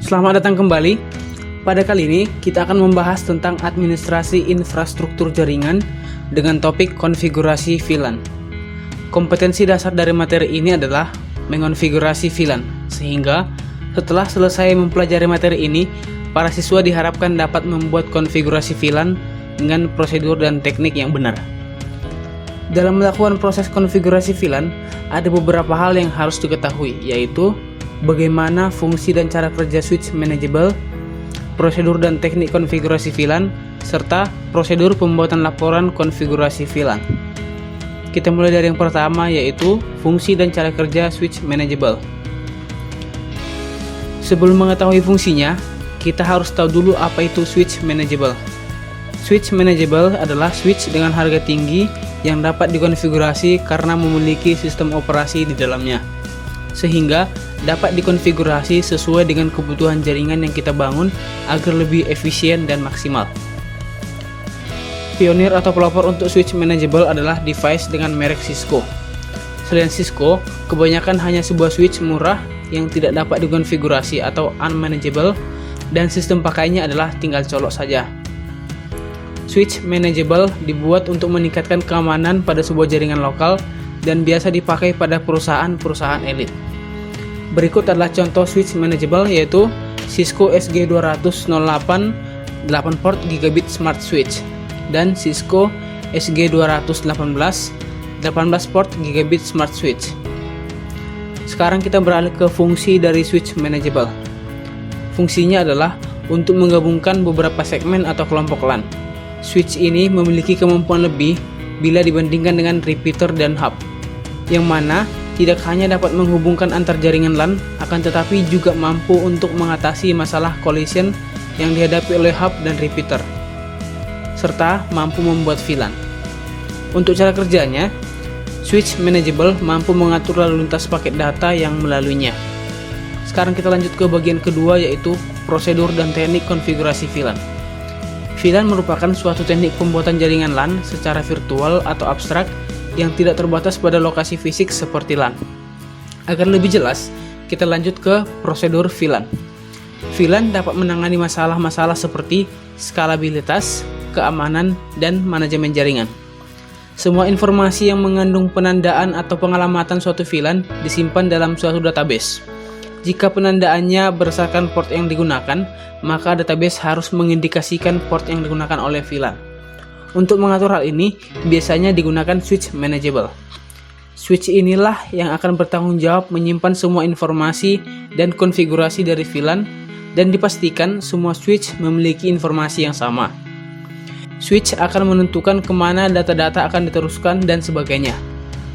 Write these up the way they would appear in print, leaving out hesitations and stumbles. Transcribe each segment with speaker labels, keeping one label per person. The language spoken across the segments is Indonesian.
Speaker 1: Selamat datang kembali. Pada kali ini kita akan membahas tentang administrasi infrastruktur jaringan dengan topik konfigurasi VLAN. Kompetensi dasar dari materi ini adalah mengonfigurasi VLAN, sehingga setelah selesai mempelajari materi ini, para siswa diharapkan dapat membuat konfigurasi VLAN dengan prosedur dan teknik yang benar. Dalam melakukan proses konfigurasi VLAN, ada beberapa hal yang harus diketahui, yaitu bagaimana fungsi dan cara kerja switch manageable, prosedur dan teknik konfigurasi VLAN, serta prosedur pembuatan laporan konfigurasi VLAN. Kita mulai dari yang pertama, yaitu fungsi dan cara kerja switch manageable. Sebelum mengetahui fungsinya, kita harus tahu dulu apa itu switch manageable. Switch manageable adalah switch dengan harga tinggi yang dapat dikonfigurasi karena memiliki sistem operasi di dalamnya, sehingga dapat dikonfigurasi sesuai dengan kebutuhan jaringan yang kita bangun agar lebih efisien dan maksimal. Pionir atau pelopor untuk switch manageable adalah device dengan merek Cisco. Selain Cisco, kebanyakan hanya sebuah switch murah yang tidak dapat dikonfigurasi atau unmanageable, dan sistem pakainya adalah tinggal colok saja. Switch manageable dibuat untuk meningkatkan keamanan pada sebuah jaringan lokal dan biasa dipakai pada perusahaan-perusahaan elit. Berikut adalah contoh switch manageable, yaitu Cisco SG208 8 port gigabit smart switch dan Cisco SG218 18 port gigabit smart switch. Sekarang kita beralih ke fungsi dari switch manageable. Fungsinya adalah untuk menggabungkan beberapa segmen atau kelompok LAN. Switch ini memiliki kemampuan lebih bila dibandingkan dengan repeater dan hub, yang mana tidak hanya dapat menghubungkan antar jaringan LAN, akan tetapi juga mampu untuk mengatasi masalah collision yang dihadapi oleh hub dan repeater, serta mampu membuat VLAN. Untuk cara kerjanya, switch manageable mampu mengatur lalu lintas paket data yang melaluinya. Sekarang kita lanjut ke bagian kedua, yaitu prosedur dan teknik konfigurasi VLAN. VLAN merupakan suatu teknik pembuatan jaringan LAN secara virtual atau abstrak yang tidak terbatas pada lokasi fisik seperti LAN. Agar lebih jelas, kita lanjut ke prosedur VLAN. VLAN dapat menangani masalah-masalah seperti skalabilitas, keamanan, dan manajemen jaringan. Semua informasi yang mengandung penandaan atau pengalamatan suatu VLAN disimpan dalam suatu database. Jika penandaannya berdasarkan port yang digunakan, maka database harus mengindikasikan port yang digunakan oleh VLAN. Untuk mengatur hal ini, biasanya digunakan switch manageable. Switch inilah yang akan bertanggung jawab menyimpan semua informasi dan konfigurasi dari VLAN, dan dipastikan semua switch memiliki informasi yang sama. Switch akan menentukan kemana data-data akan diteruskan dan sebagainya.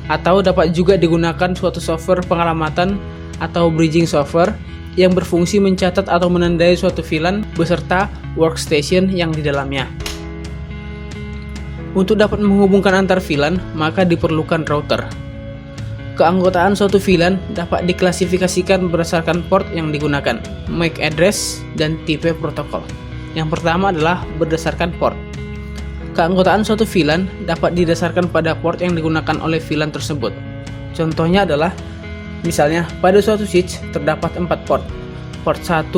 Speaker 1: Atau dapat juga digunakan suatu software pengalamatan atau bridging software yang berfungsi mencatat atau menandai suatu VLAN beserta workstation yang di dalamnya. Untuk dapat menghubungkan antar VLAN, maka diperlukan router. Keanggotaan suatu VLAN dapat diklasifikasikan berdasarkan port yang digunakan, MAC address, dan tipe protokol. Yang pertama adalah berdasarkan port. Keanggotaan suatu VLAN dapat didasarkan pada port yang digunakan oleh VLAN tersebut. Contohnya adalah, misalnya pada suatu switch terdapat 4 port. Port 1,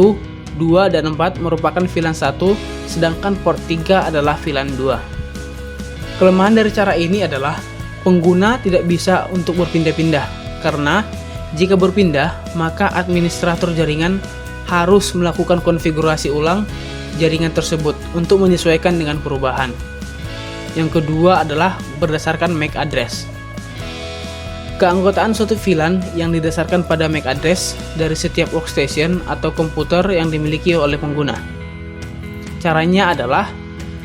Speaker 1: 2, dan 4 merupakan VLAN 1, sedangkan port 3 adalah VLAN 2. Kelemahan dari cara ini adalah pengguna tidak bisa untuk berpindah-pindah, karena jika berpindah, maka administrator jaringan harus melakukan konfigurasi ulang jaringan tersebut untuk menyesuaikan dengan perubahan. Yang kedua adalah berdasarkan MAC address. Keanggotaan suatu VLAN yang didasarkan pada MAC address dari setiap workstation atau komputer yang dimiliki oleh pengguna. Caranya adalah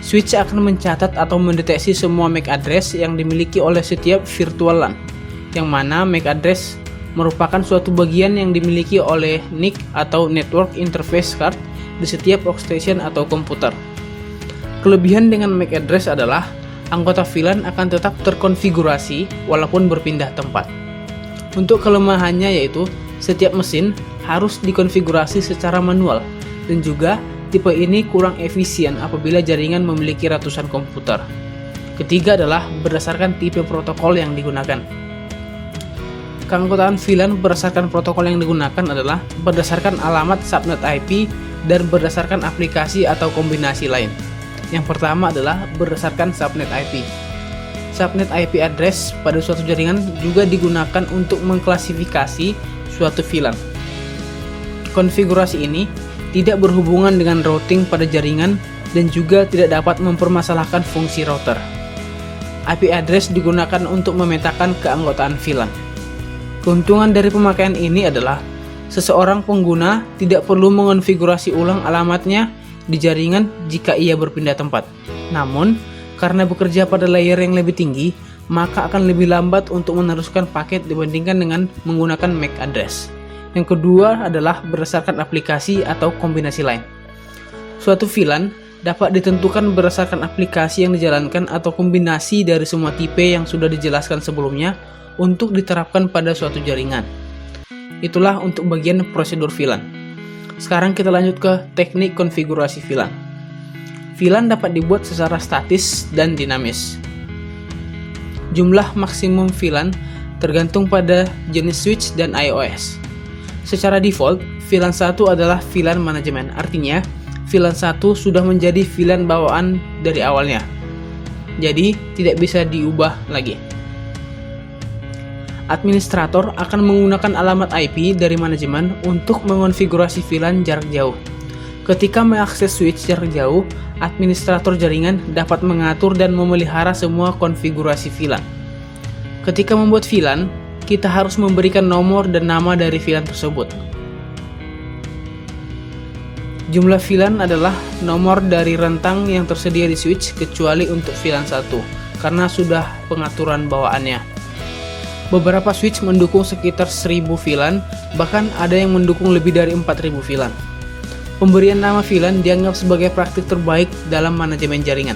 Speaker 1: switch akan mencatat atau mendeteksi semua MAC address yang dimiliki oleh setiap virtual LAN, yang mana MAC address merupakan suatu bagian yang dimiliki oleh NIC atau Network Interface Card di setiap workstation atau komputer. Kelebihan dengan MAC address adalah anggota VLAN akan tetap terkonfigurasi walaupun berpindah tempat. Untuk kelemahannya yaitu setiap mesin harus dikonfigurasi secara manual, dan juga tipe ini kurang efisien apabila jaringan memiliki ratusan komputer. Ketiga adalah berdasarkan tipe protokol yang digunakan. Keanggotaan VLAN berdasarkan protokol yang digunakan adalah berdasarkan alamat subnet IP dan berdasarkan aplikasi atau kombinasi lain. Yang pertama adalah berdasarkan subnet IP. Subnet IP address pada suatu jaringan juga digunakan untuk mengklasifikasi suatu VLAN. Konfigurasi ini tidak berhubungan dengan routing pada jaringan dan juga tidak dapat mempermasalahkan fungsi router. IP address digunakan untuk memetakan keanggotaan VLAN. Keuntungan dari pemakaian ini adalah seseorang pengguna tidak perlu mengonfigurasi ulang alamatnya di jaringan jika ia berpindah tempat. Namun, karena bekerja pada layer yang lebih tinggi, maka akan lebih lambat untuk meneruskan paket dibandingkan dengan menggunakan MAC address. Yang kedua adalah berdasarkan aplikasi atau kombinasi lain. Suatu VLAN dapat ditentukan berdasarkan aplikasi yang dijalankan atau kombinasi dari semua tipe yang sudah dijelaskan sebelumnya untuk diterapkan pada suatu jaringan. Itulah untuk bagian prosedur VLAN. Sekarang kita lanjut ke teknik konfigurasi VLAN. VLAN dapat dibuat secara statis dan dinamis. Jumlah maksimum VLAN tergantung pada jenis switch dan IOS. Secara default, VLAN 1 adalah VLAN manajemen, artinya VLAN 1 sudah menjadi VLAN bawaan dari awalnya. Jadi, tidak bisa diubah lagi. Administrator akan menggunakan alamat IP dari manajemen untuk mengonfigurasi VLAN jarak jauh. Ketika mengakses switch jarak jauh, administrator jaringan dapat mengatur dan memelihara semua konfigurasi VLAN. Ketika membuat VLAN, kita harus memberikan nomor dan nama dari VLAN tersebut. Jumlah VLAN adalah nomor dari rentang yang tersedia di switch kecuali untuk VLAN 1 karena sudah pengaturan bawaannya. Beberapa switch mendukung sekitar 1000 VLAN, bahkan ada yang mendukung lebih dari 4000 VLAN. Pemberian nama VLAN dianggap sebagai praktik terbaik dalam manajemen jaringan.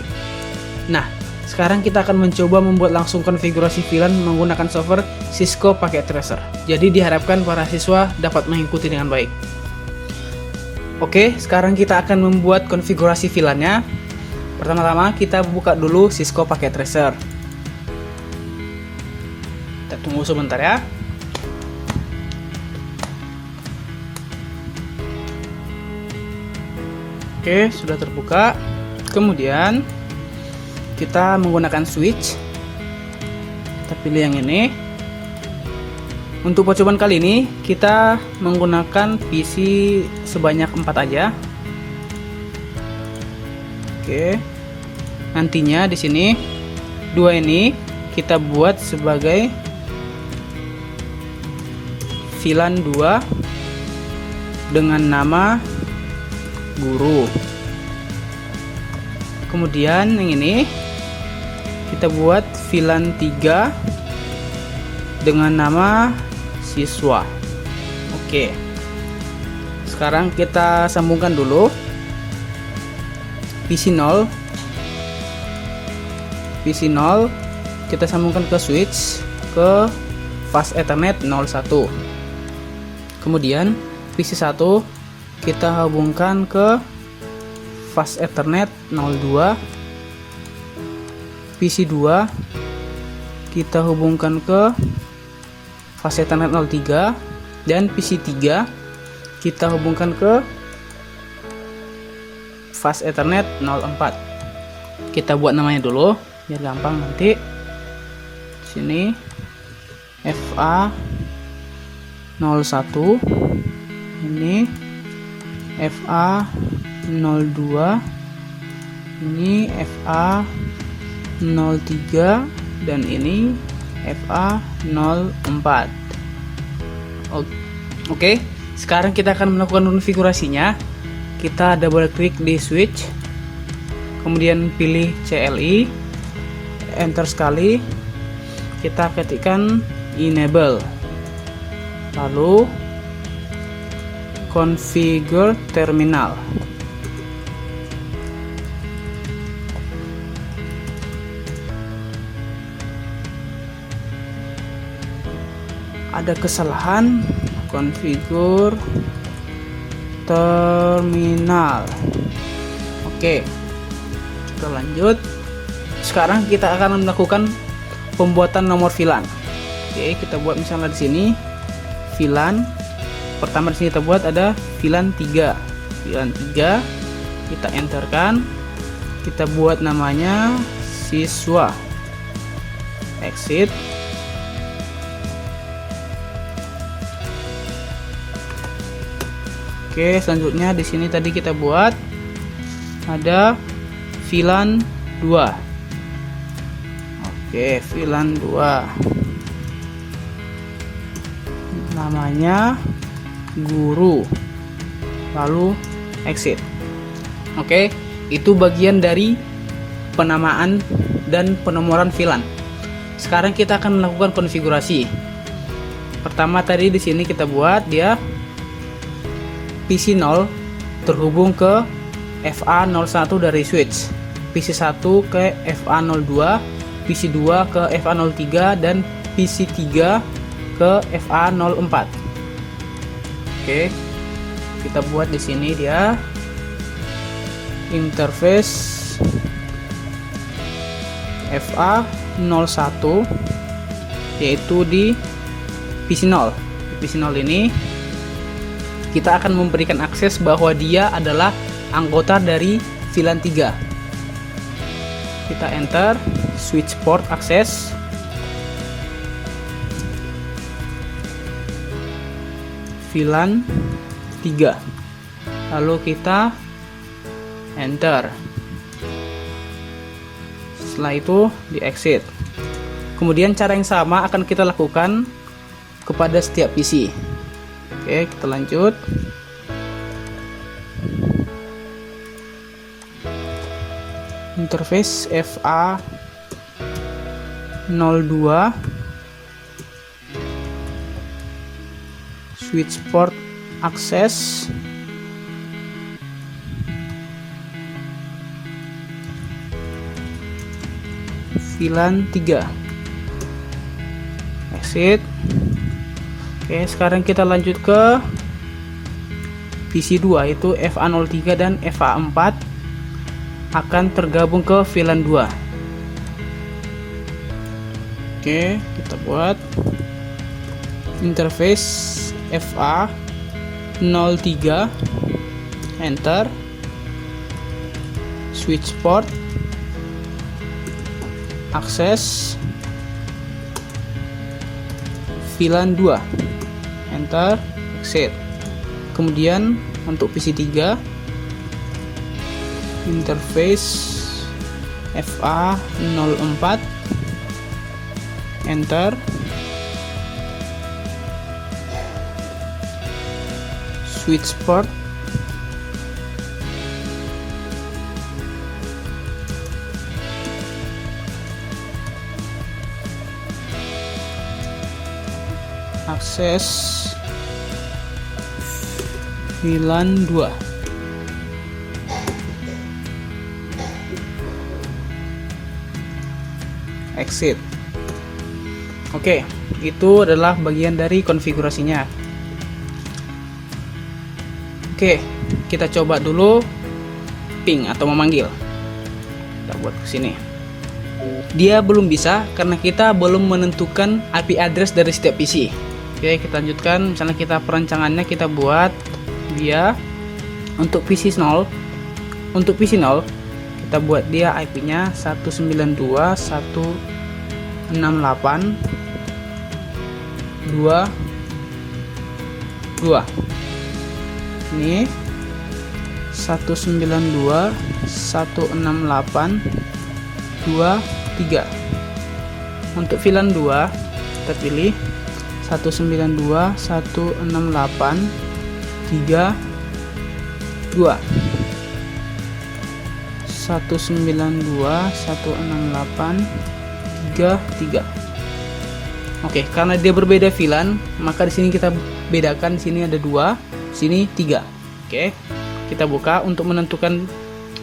Speaker 1: Nah, sekarang kita akan mencoba membuat langsung konfigurasi VLAN menggunakan software Cisco Packet Tracer. Jadi diharapkan para siswa dapat mengikuti dengan baik. Oke, sekarang kita akan membuat konfigurasi VLAN-nya. Pertama-tama kita buka dulu Cisco Packet Tracer. Kita tunggu sebentar ya. Oke, sudah terbuka. Kemudian kita menggunakan switch. Kita pilih yang ini. Untuk percobaan kali ini kita menggunakan PC sebanyak 4 aja. Oke. Nantinya di sini 2 ini kita buat sebagai VLAN 2 dengan nama guru. Kemudian yang ini kita buat VLAN 3 dengan nama siswa. Oke. Sekarang kita sambungkan dulu PC 0. PC 0 kita sambungkan ke switch ke fast Ethernet 01. Kemudian PC 1 kita hubungkan ke fast Ethernet 02. PC 2 kita hubungkan ke fast Ethernet 03 dan PC 3 kita hubungkan ke fast Ethernet 04. Kita buat namanya dulu biar gampang nanti. Sini FA 01, ini FA 02, ini FA 03, dan ini FA 04. Oke, sekarang kita akan melakukan konfigurasinya. Kita double klik di switch, kemudian pilih CLI, enter sekali, kita ketikkan enable, lalu configure terminal. Ada kesalahan, configure terminal. Oke, kita lanjut. Sekarang kita akan melakukan pembuatan nomor VLAN. Oke, kita buat misalnya di sini VLAN. Pertama di sini kita buat ada VLAN 3. VLAN 3 kita enterkan. Kita buat namanya siswa. Exit. Oke, selanjutnya di sini tadi kita buat ada VLAN 2. Oke, VLAN 2. Namanya guru. Lalu exit. Oke, itu bagian dari penamaan dan penomoran VLAN. Sekarang kita akan melakukan konfigurasi. Pertama tadi di sini kita buat dia PC 0 terhubung ke FA01 dari switch, PC 1 ke FA02, PC 2 ke FA03 dan PC 3 ke FA04. Oke, kita buat di sini dia interface FA01 yaitu di PC 0. Di PC 0 ini kita akan memberikan akses bahwa dia adalah anggota dari VLAN 3. Kita enter switch port access. VLAN 3. Lalu kita enter. Setelah itu di exit. Kemudian cara yang sama akan kita lakukan kepada setiap PC. Oke, kita lanjut. Interface FA02 switch port access. VLAN 3. Exit. Oke, sekarang kita lanjut ke PC 2 yaitu FA03 dan FA4 akan tergabung ke VLAN 2. Oke, kita buat interface FA03, enter, switch port akses VLAN 2, enter, exit. Kemudian untuk PC 3 interface FA04, enter, switch port akses VLAN 2. Exit. Oke, itu adalah bagian dari konfigurasinya. Oke, kita coba dulu ping atau memanggil. Kita buat ke sini. Dia belum bisa karena kita belum menentukan IP address dari setiap PC. Oke, kita lanjutkan. Misalnya kita perancangannya kita buat dia untuk PC 0. Untuk PC 0 kita buat dia IP-nya 192.168.2.2. Ini 192.168.2.3. Untuk VLAN 2 kita pilih 192.168.3.2. 192.168.3.3. Oke, karena dia berbeda VLAN, maka di sini kita bedakan. Di sini ada 2, sini 3. Oke, kita buka untuk menentukan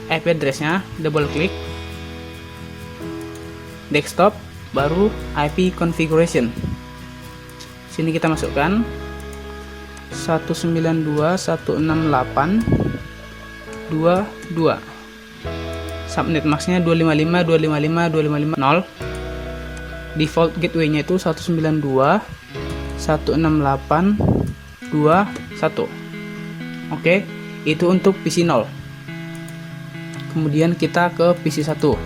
Speaker 1: IP address-nya, double klik desktop, baru IP configuration. Sini kita masukkan 192.168.2.2. Subnet max-nya 255.255.255.0. default gateway-nya itu 192.168.2.1. Oke, itu untuk PC 0. Kemudian kita ke PC 1.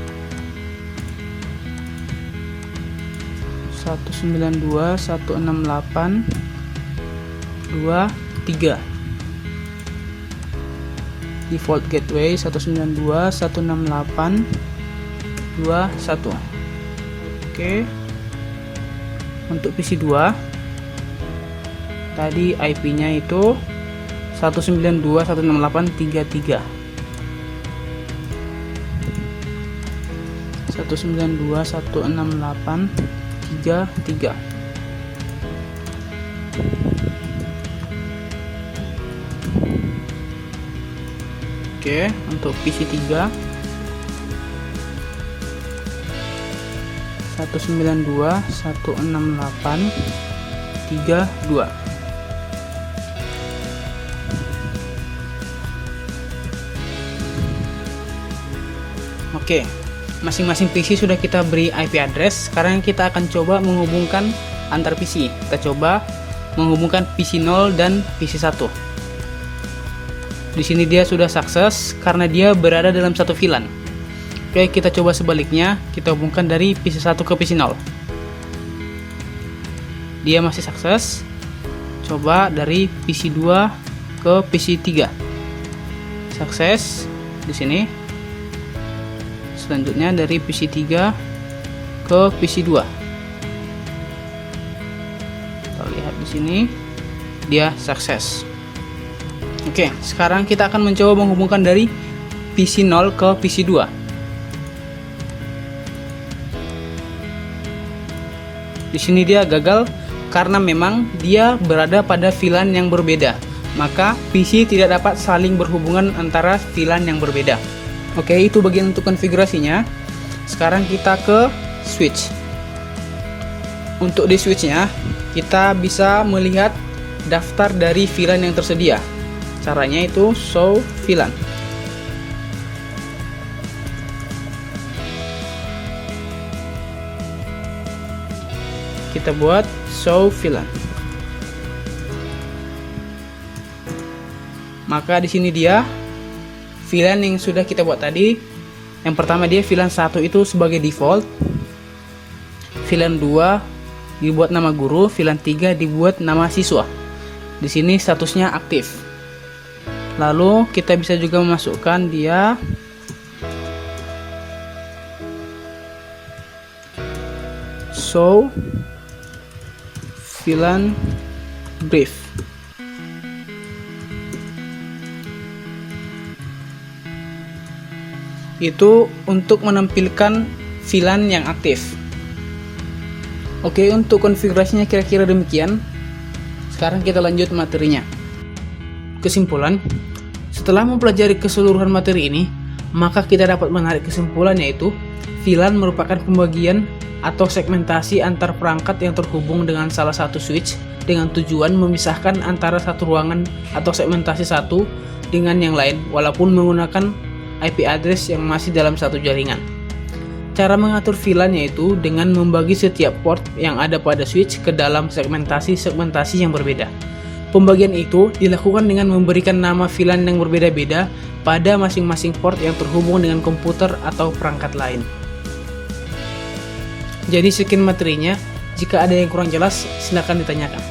Speaker 1: 192.168.2.3. Default gateway 192.168.2.1. Oke. Untuk PC 2 tadi IP-nya itu 192.168.3.3. 192.168.3.3. Oke, untuk PC 3 192.168.3.2. Oke, masing-masing PC sudah kita beri IP address. Sekarang kita akan coba menghubungkan antar PC. Kita coba menghubungkan PC 0 dan PC 1. Di sini dia sudah sukses karena dia berada dalam satu VLAN. Oke, kita coba sebaliknya, kita hubungkan dari PC 1 ke PC 0. Dia masih sukses. Coba dari PC 2 ke PC 3. Sukses di sini. Selanjutnya dari PC 3 ke PC 2. Kita lihat di sini dia sukses. Oke, sekarang kita akan mencoba menghubungkan dari PC 0 ke PC 2. Di sini dia gagal karena memang dia berada pada VLAN yang berbeda. Maka PC tidak dapat saling berhubungan antara VLAN yang berbeda. Oke, itu bagian untuk konfigurasinya. Sekarang kita ke switch. Untuk di switchnya, kita bisa melihat daftar dari VLAN yang tersedia. Caranya itu show VLAN. Kita buat show VLAN. Maka di sini dia VLAN yang sudah kita buat tadi. Yang pertama dia VLAN 1 itu sebagai default. VLAN 2 dibuat nama guru, VLAN 3 dibuat nama siswa. Di sini statusnya aktif. Lalu kita bisa juga memasukkan dia show VLAN brief. Itu untuk menampilkan VLAN yang aktif. Oke, untuk konfigurasinya kira-kira demikian. Sekarang kita lanjut materinya. Kesimpulan, setelah mempelajari keseluruhan materi ini, maka kita dapat menarik kesimpulan, yaitu VLAN merupakan pembagian atau segmentasi antar perangkat yang terhubung dengan salah satu switch dengan tujuan memisahkan antara satu ruangan atau segmentasi satu dengan yang lain walaupun menggunakan IP address yang masih dalam satu jaringan. Cara mengatur VLAN yaitu dengan membagi setiap port yang ada pada switch ke dalam segmentasi yang berbeda. Pembagian itu dilakukan dengan memberikan nama VLAN yang berbeda-beda pada masing-masing port yang terhubung dengan komputer atau perangkat lain. Jadi sekian materinya. Jika ada yang kurang jelas, silakan ditanyakan.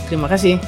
Speaker 1: Terima kasih.